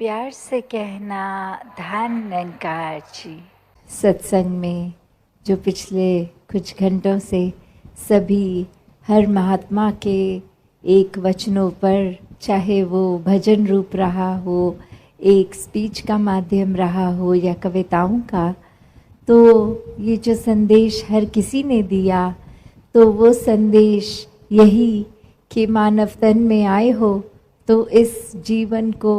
प्यार से कहना धन निरंकार जी। सत्संग में जो पिछले कुछ घंटों से सभी हर महात्मा के एक वचनों पर, चाहे वो भजन रूप रहा हो, एक स्पीच का माध्यम रहा हो या कविताओं का, तो ये जो संदेश हर किसी ने दिया, तो वो संदेश यही कि मानव तन में आए हो तो इस जीवन को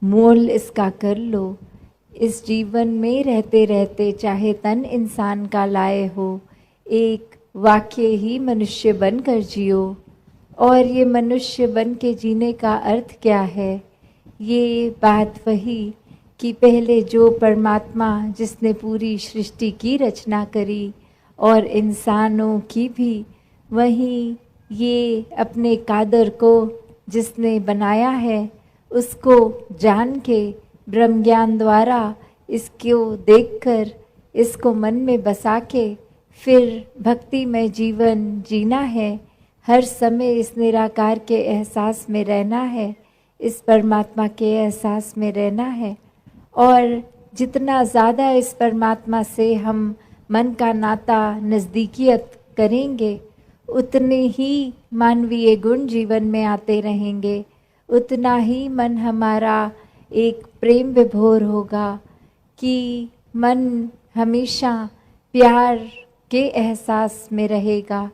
मोल इसका कर लो। इस जीवन में रहते रहते चाहे तन इंसान का लाए हो, एक वाक्य ही मनुष्य बनकर जियो। और ये मनुष्य बन के जीने का अर्थ क्या है? ये बात वही कि पहले जो परमात्मा जिसने पूरी सृष्टि की रचना करी और इंसानों की भी, वहीं ये अपने कादर को जिसने बनाया है उसको जान के ब्रह्म ज्ञान द्वारा इसको देखकर इसको मन में बसा के फिर भक्ति में जीवन जीना है। हर समय इस निराकार के एहसास में रहना है, इस परमात्मा के एहसास में रहना है। और जितना ज़्यादा इस परमात्मा से हम मन का नाता नज़दीकियत करेंगे, उतने ही मानवीय गुण जीवन में आते रहेंगे, उतना ही मन हमारा एक प्रेम विभोर होगा कि मन हमेशा प्यार के एहसास में रहेगा।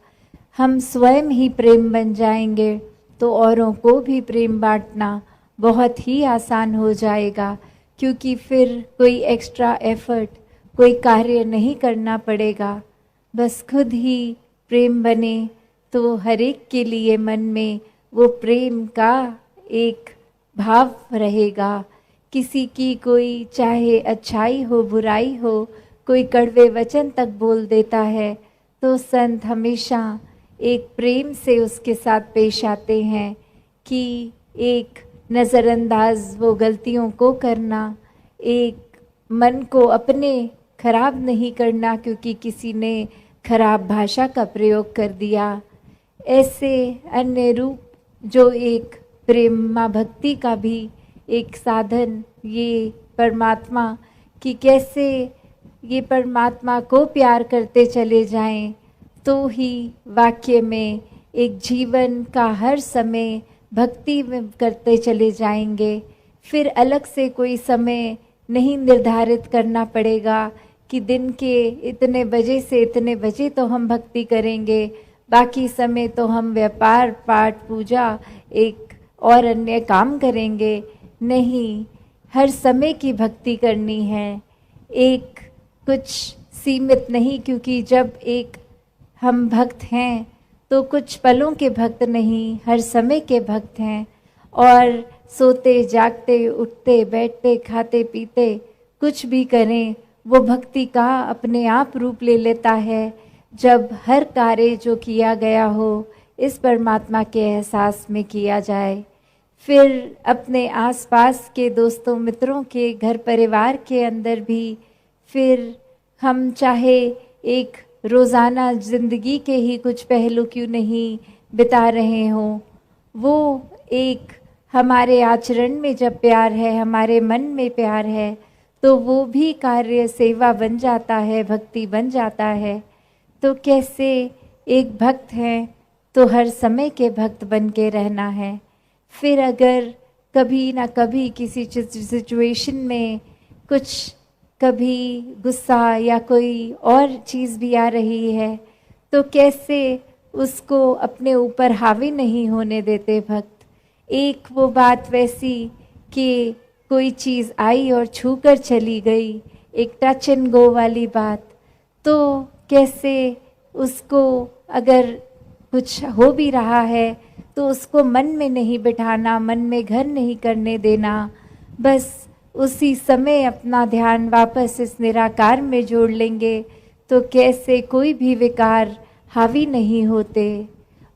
हम स्वयं ही प्रेम बन जाएंगे तो औरों को भी प्रेम बांटना बहुत ही आसान हो जाएगा, क्योंकि फिर कोई एक्स्ट्रा एफर्ट, कोई कार्य नहीं करना पड़ेगा। बस खुद ही प्रेम बने तो हर एक के लिए मन में वो प्रेम का एक भाव रहेगा। किसी की कोई चाहे अच्छाई हो बुराई हो, कोई कड़वे वचन तक बोल देता है तो संत हमेशा एक प्रेम से उसके साथ पेश आते हैं कि एक नज़रअंदाज वो गलतियों को करना, एक मन को अपने खराब नहीं करना क्योंकि किसी ने खराब भाषा का प्रयोग कर दिया। ऐसे अन्य रूप जो एक प्रेम भक्ति का भी एक साधन, ये परमात्मा कि कैसे ये परमात्मा को प्यार करते चले जाएं तो ही वाक्य में एक जीवन का हर समय भक्ति में करते चले जाएंगे। फिर अलग से कोई समय नहीं निर्धारित करना पड़ेगा कि दिन के इतने बजे से इतने बजे तो हम भक्ति करेंगे, बाकी समय तो हम व्यापार पाठ पूजा एक और अन्य काम करेंगे। नहीं, हर समय की भक्ति करनी है, एक कुछ सीमित नहीं, क्योंकि जब एक हम भक्त हैं तो कुछ पलों के भक्त नहीं, हर समय के भक्त हैं। और सोते जागते उठते बैठते खाते पीते कुछ भी करें, वो भक्ति का अपने आप रूप ले लेता है जब हर कार्य जो किया गया हो इस परमात्मा के एहसास में किया जाए। फिर अपने आसपास के दोस्तों मित्रों के घर परिवार के अंदर भी फिर हम चाहे एक रोज़ाना ज़िंदगी के ही कुछ पहलू क्यों नहीं बिता रहे हों, वो एक हमारे आचरण में जब प्यार है, हमारे मन में प्यार है, तो वो भी कार्य सेवा बन जाता है, भक्ति बन जाता है। तो कैसे एक भक्त हैं तो हर समय के भक्त बन के रहना है। फिर अगर कभी ना कभी किसी सिचुएशन में कुछ कभी गुस्सा या कोई और चीज़ भी आ रही है तो कैसे उसको अपने ऊपर हावी नहीं होने देते भक्त। एक वो बात वैसी कि कोई चीज़ आई और छू कर चली गई, एक टच एंड गो वाली बात, तो कैसे उसको अगर कुछ हो भी रहा है तो उसको मन में नहीं बिठाना, मन में घर नहीं करने देना, बस उसी समय अपना ध्यान वापस इस निराकार में जोड़ लेंगे तो कैसे कोई भी विकार हावी नहीं होते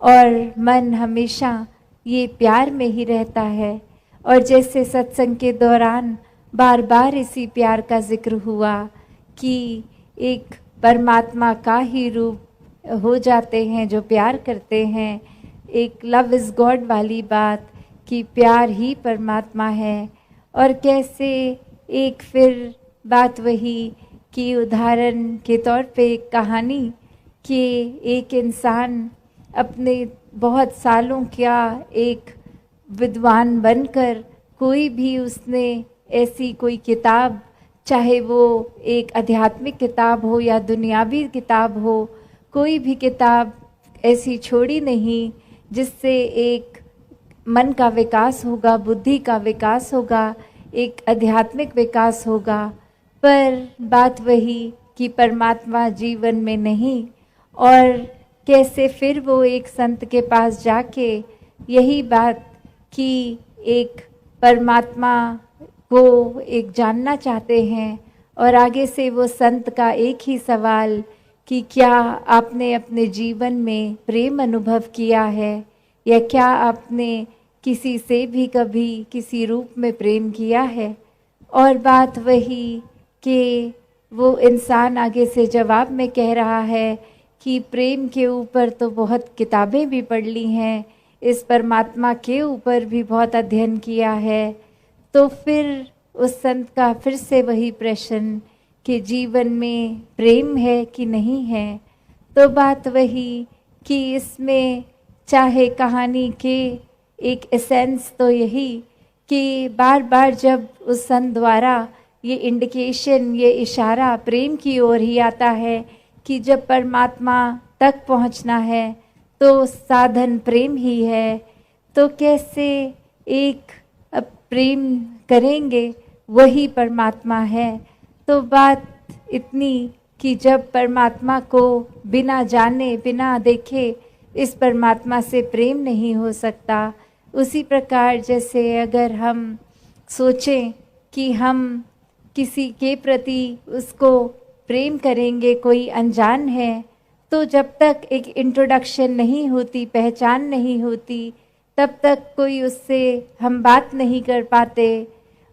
और मन हमेशा ये प्यार में ही रहता है। और जैसे सत्संग के दौरान बार बार इसी प्यार का जिक्र हुआ कि एक परमात्मा का ही रूप हो जाते हैं जो प्यार करते हैं, एक लव इज़ गॉड वाली बात कि प्यार ही परमात्मा है। और कैसे एक फिर बात वही कि उदाहरण के तौर पे एक कहानी कि एक इंसान अपने बहुत सालों का एक विद्वान बनकर कोई भी उसने ऐसी कोई किताब, चाहे वो एक आध्यात्मिक किताब हो या दुनियावी किताब हो, कोई भी किताब ऐसी छोड़ी नहीं जिससे एक मन का विकास होगा, बुद्धि का विकास होगा, एक आध्यात्मिक विकास होगा। पर बात वही कि परमात्मा जीवन में नहीं, और कैसे फिर वो एक संत के पास जाके यही बात कि एक परमात्मा को एक जानना चाहते हैं, और आगे से वो संत का एक ही सवाल कि क्या आपने अपने जीवन में प्रेम अनुभव किया है, या क्या आपने किसी से भी कभी किसी रूप में प्रेम किया है। और बात वही कि वो इंसान आगे से जवाब में कह रहा है कि प्रेम के ऊपर तो बहुत किताबें भी पढ़ ली हैं, इस परमात्मा के ऊपर भी बहुत अध्ययन किया है। तो फिर उस संत का फिर से वही प्रश्न कि जीवन में प्रेम है कि नहीं है। तो बात वही कि इसमें चाहे कहानी के एक एसेंस तो यही कि बार बार जब उस संत द्वारा ये इंडिकेशन, ये इशारा प्रेम की ओर ही आता है कि जब परमात्मा तक पहुंचना है तो साधन प्रेम ही है। तो कैसे एक प्रेम करेंगे वही परमात्मा है। तो बात इतनी कि जब परमात्मा को बिना जाने बिना देखे इस परमात्मा से प्रेम नहीं हो सकता। उसी प्रकार जैसे अगर हम सोचें कि हम किसी के प्रति उसको प्रेम करेंगे, कोई अनजान है, तो जब तक एक इंट्रोडक्शन नहीं होती, पहचान नहीं होती, तब तक कोई उससे हम बात नहीं कर पाते।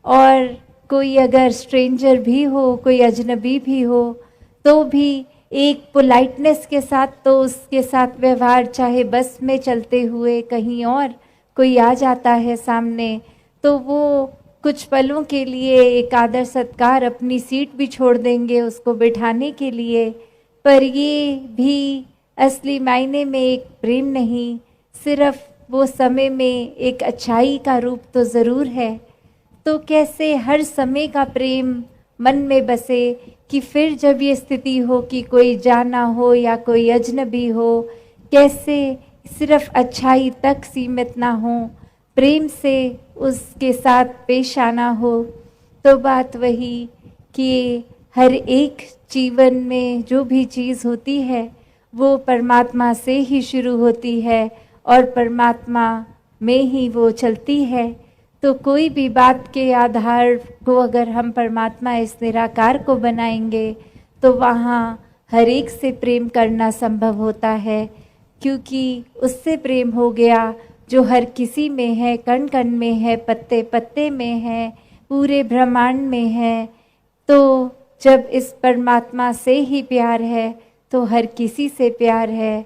और कोई अगर स्ट्रेंजर भी हो, कोई अजनबी भी हो, तो भी एक पोलाइटनेस के साथ तो उसके साथ व्यवहार, चाहे बस में चलते हुए कहीं और कोई आ जाता है सामने, तो वो कुछ पलों के लिए एक आदर सत्कार, अपनी सीट भी छोड़ देंगे उसको बिठाने के लिए। पर ये भी असली मायने में एक प्रेम नहीं, सिर्फ वो समय में एक अच्छाई का रूप तो ज़रूर है। तो कैसे हर समय का प्रेम मन में बसे कि फिर जब ये स्थिति हो कि कोई जाना हो या कोई अजनबी हो, कैसे सिर्फ अच्छाई तक सीमित ना हो, प्रेम से उसके साथ पेश आना हो। तो बात वही कि हर एक जीवन में जो भी चीज़ होती है वो परमात्मा से ही शुरू होती है और परमात्मा में ही वो चलती है। तो कोई भी बात के आधार को अगर हम परमात्मा इस निराकार को बनाएंगे तो वहाँ हर एक से प्रेम करना संभव होता है, क्योंकि उससे प्रेम हो गया जो हर किसी में है, कण कण में है, पत्ते पत्ते में है, पूरे ब्रह्मांड में है। तो जब इस परमात्मा से ही प्यार है तो हर किसी से प्यार है।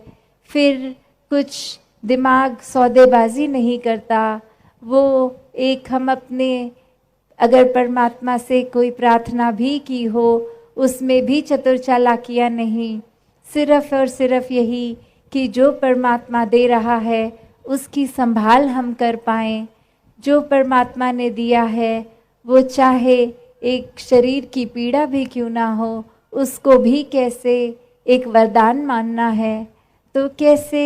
फिर कुछ दिमाग सौदेबाजी नहीं करता। वो एक हम अपने अगर परमात्मा से कोई प्रार्थना भी की हो उसमें भी चतुर चालाकियाँ नहीं, सिर्फ और सिर्फ यही कि जो परमात्मा दे रहा है उसकी संभाल हम कर पाएँ। जो परमात्मा ने दिया है वो चाहे एक शरीर की पीड़ा भी क्यों ना हो, उसको भी कैसे एक वरदान मानना है। तो कैसे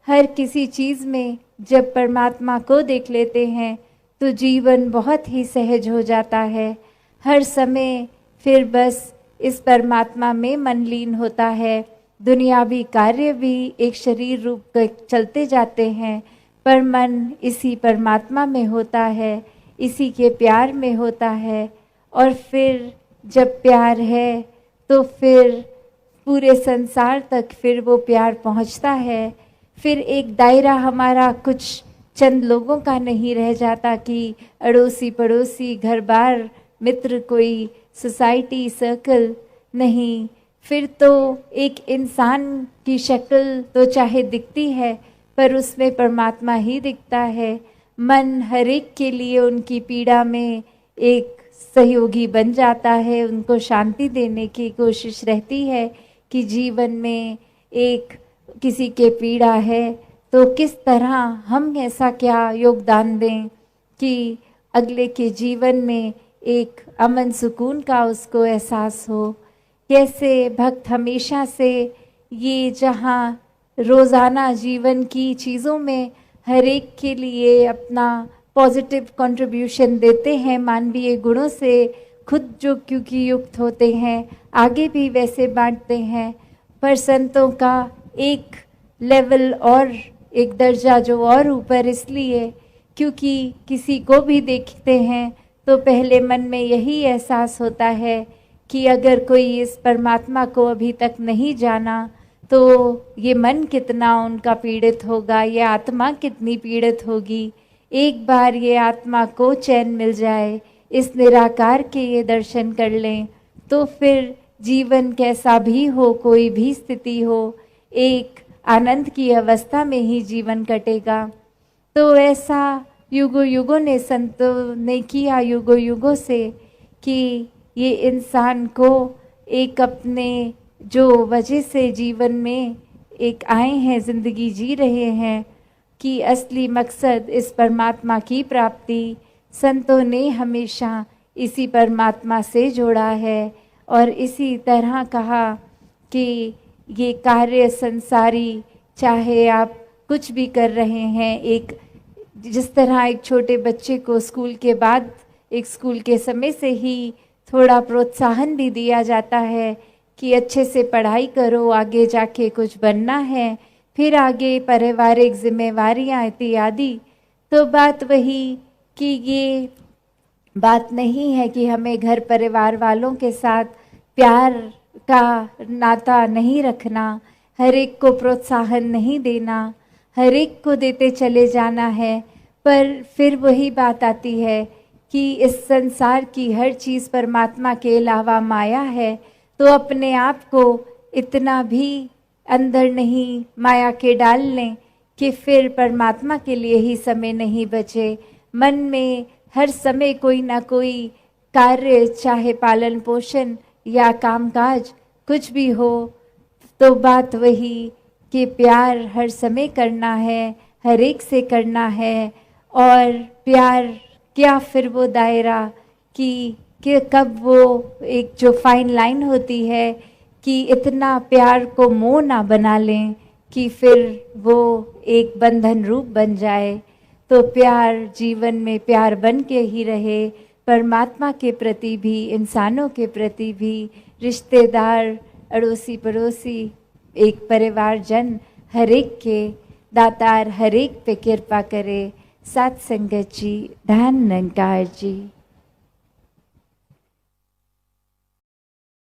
हर किसी चीज़ में जब परमात्मा को देख लेते हैं तो जीवन बहुत ही सहज हो जाता है। हर समय फिर बस इस परमात्मा में मन लीन होता है। दुनियावी कार्य भी एक शरीर रूप के चलते जाते हैं, पर मन इसी परमात्मा में होता है, इसी के प्यार में होता है। और फिर जब प्यार है तो फिर पूरे संसार तक फिर वो प्यार पहुंचता है। फिर एक दायरा हमारा कुछ चंद लोगों का नहीं रह जाता कि अड़ोसी पड़ोसी, घर बार, मित्र, कोई सोसाइटी सर्कल नहीं। फिर तो एक इंसान की शक्ल तो चाहे दिखती है पर उसमें परमात्मा ही दिखता है। मन हर एक के लिए उनकी पीड़ा में एक सहयोगी बन जाता है, उनको शांति देने की कोशिश रहती है कि जीवन में एक किसी के पीड़ा है तो किस तरह हम ऐसा क्या योगदान दें कि अगले के जीवन में एक अमन सुकून का उसको एहसास हो। कैसे भक्त हमेशा से ये जहाँ रोज़ाना जीवन की चीज़ों में हर एक के लिए अपना पॉजिटिव कंट्रीब्यूशन देते हैं, मानवीय गुणों से खुद जो क्योंकि युक्त होते हैं आगे भी वैसे बांटते हैं, पर संतों का एक लेवल और एक दर्जा जो और ऊपर इसलिए क्योंकि किसी को भी देखते हैं तो पहले मन में यही एहसास होता है कि अगर कोई इस परमात्मा को अभी तक नहीं जाना तो ये मन कितना उनका पीड़ित होगा, ये आत्मा कितनी पीड़ित होगी। एक बार ये आत्मा को चैन मिल जाए, इस निराकार के ये दर्शन कर लें तो फिर जीवन कैसा भी हो, कोई भी स्थिति हो, एक आनंद की अवस्था में ही जीवन कटेगा। तो ऐसा युगों युगों ने संतों ने किया, युगों युगों से, कि ये इंसान को एक अपने जो वजह से जीवन में एक आए हैं, ज़िंदगी जी रहे हैं, कि असली मकसद इस परमात्मा की प्राप्ति, संतों ने हमेशा इसी परमात्मा से जोड़ा है। और इसी तरह कहा कि ये कार्य संसारी, चाहे आप कुछ भी कर रहे हैं, एक जिस तरह एक छोटे बच्चे को स्कूल के बाद, एक स्कूल के समय से ही थोड़ा प्रोत्साहन भी दिया जाता है कि अच्छे से पढ़ाई करो, आगे जाके कुछ बनना है, फिर आगे पारिवारिक जिम्मेवारियां इत्यादि। तो बात वही कि ये बात नहीं है कि हमें घर परिवार वालों के साथ प्यार का नाता नहीं रखना, हर एक को प्रोत्साहन नहीं देना, हर एक को देते चले जाना है। पर फिर वही बात आती है कि इस संसार की हर चीज़ परमात्मा के अलावा माया है, तो अपने आप को इतना भी अंदर नहीं माया के डाल लें कि फिर परमात्मा के लिए ही समय नहीं बचे। मन में हर समय कोई ना कोई कार्य, चाहे पालन पोषण या कामकाज कुछ भी हो, तो बात वही कि प्यार हर समय करना है, हर एक से करना है। और प्यार क्या फिर वो दायरा कि कब वो एक जो फाइन लाइन होती है कि इतना प्यार को मोह ना बना लें कि फिर वो एक बंधन रूप बन जाए। तो प्यार जीवन में प्यार बन के ही रहे, परमात्मा के प्रति भी, इंसानों के प्रति भी, रिश्तेदार, अड़ोसी पड़ोसी, एक परिवारजन, हर एक के दातार हर एक पे कृपा करे। सत्संगत जी, धन निरंकार जी।